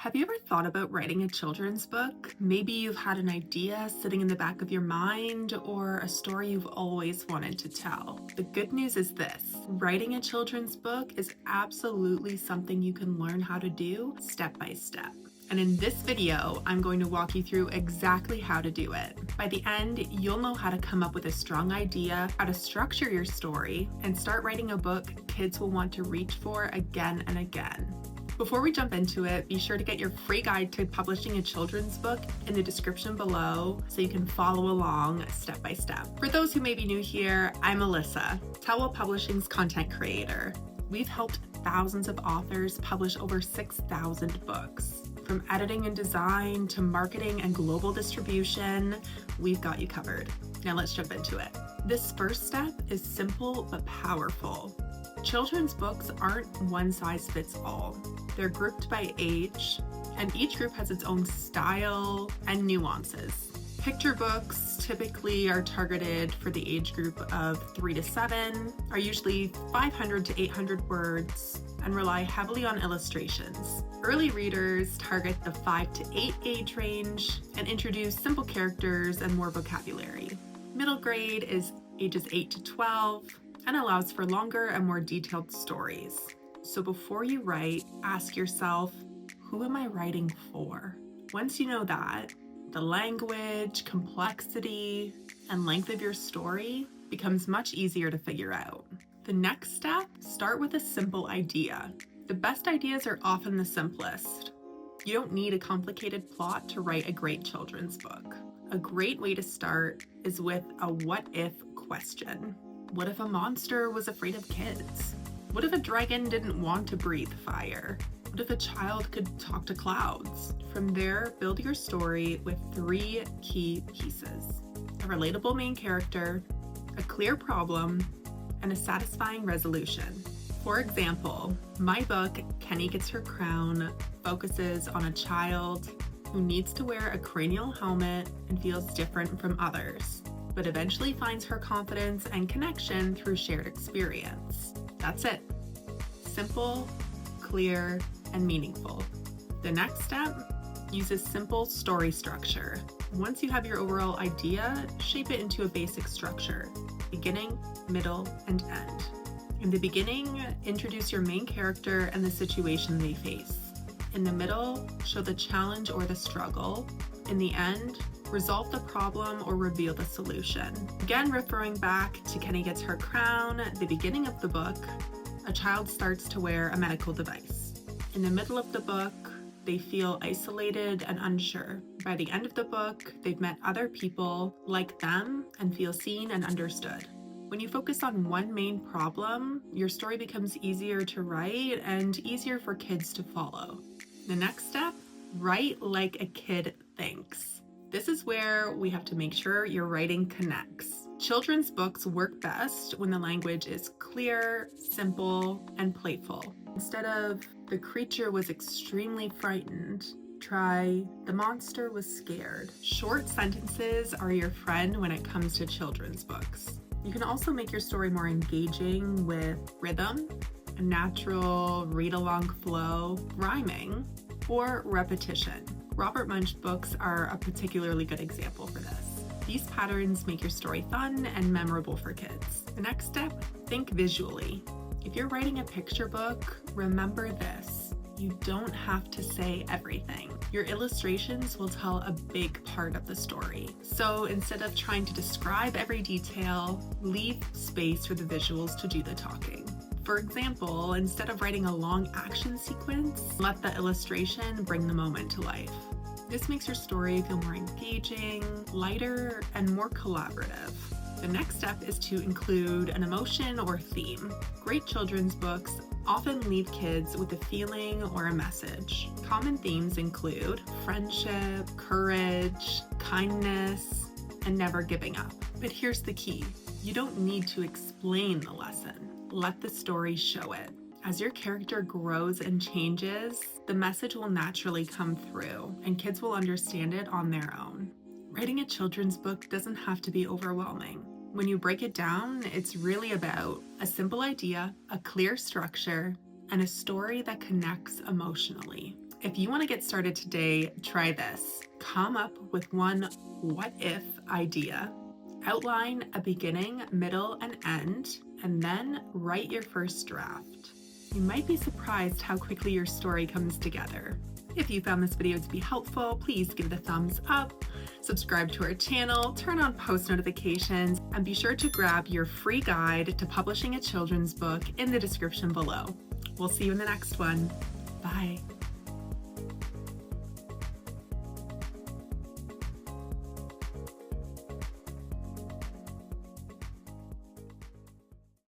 Have you ever thought about writing a children's book? Maybe you've had an idea sitting in the back of your mind or a story you've always wanted to tell. The good news is this: writing a children's book is absolutely something you can learn how to do step by step. And in this video, I'm going to walk you through exactly how to do it. By the end, you'll know how to come up with a strong idea, how to structure your story, and start writing a book kids will want to reach for again and again. Before we jump into it, be sure to get your free guide to publishing a children's book in the description below so you can follow along step by step. For those who may be new here, I'm Alyssa, Tellwell Publishing's content creator. We've helped thousands of authors publish over 6,000 books. From editing and design to marketing and global distribution, we've got you covered. Now let's jump into it. This first step is simple but powerful. Children's books aren't one size fits all. They're grouped by age, and each group has its own style and nuances. Picture books typically are targeted for the age group of 3 to 7, are usually 500 to 800 words, and rely heavily on illustrations. Early readers target the 5 to 8 age range and introduce simple characters and more vocabulary. Middle grade is ages 8 to 12 and allows for longer and more detailed stories. So before you write, ask yourself, who am I writing for? Once you know that, the language, complexity, and length of your story becomes much easier to figure out. The next step, start with a simple idea. The best ideas are often the simplest. You don't need a complicated plot to write a great children's book. A great way to start is with a what if question. What if a monster was afraid of kids? What if a dragon didn't want to breathe fire? What if a child could talk to clouds? From there, build your story with 3 key pieces: a relatable main character, a clear problem, and a satisfying resolution. For example, my book, Kenny Gets Her Crown, focuses on a child who needs to wear a cranial helmet and feels different from others, but eventually finds her confidence and connection through shared experience. That's it. Simple, clear, and meaningful. The next step, use a simple story structure. Once you have your overall idea, shape it into a basic structure: beginning, middle, and end. In the beginning, introduce your main character and the situation they face. In the middle, show the challenge or the struggle. In the end, resolve the problem or reveal the solution. Again, referring back to Kenny Gets Her Crown, at the beginning of the book, a child starts to wear a medical device. In the middle of the book, they feel isolated and unsure. By the end of the book, they've met other people like them and feel seen and understood. When you focus on one main problem, your story becomes easier to write and easier for kids to follow. The next step, write like a kid thinks. This is where we have to make sure your writing connects. Children's books work best when the language is clear, simple, and playful. Instead of "the creature was extremely frightened," try "the monster was scared." Short sentences are your friend when it comes to children's books. You can also make your story more engaging with rhythm, a natural read-along flow, rhyming, or repetition. Robert Munsch books are a particularly good example for this. These patterns make your story fun and memorable for kids. The next step, think visually. If you're writing a picture book, remember this: you don't have to say everything. Your illustrations will tell a big part of the story. So instead of trying to describe every detail, leave space for the visuals to do the talking. For example, instead of writing a long action sequence, let the illustration bring the moment to life. This makes your story feel more engaging, lighter, and more collaborative. The next step is to include an emotion or theme. Great children's books often leave kids with a feeling or a message. Common themes include friendship, courage, kindness, and never giving up. But here's the key: you don't need to explain the lesson. Let the story show it. As your character grows and changes, the message will naturally come through, and kids will understand it on their own. Writing a children's book doesn't have to be overwhelming. When you break it down, it's really about a simple idea, a clear structure, and a story that connects emotionally. If you want to get started today, try this. Come up with one what if idea, outline a beginning, middle, and end, and then write your first draft. You might be surprised how quickly your story comes together. If you found this video to be helpful, please give it a thumbs up, subscribe to our channel, turn on post notifications, and be sure to grab your free guide to publishing a children's book in the description below. We'll see you in the next one. Bye.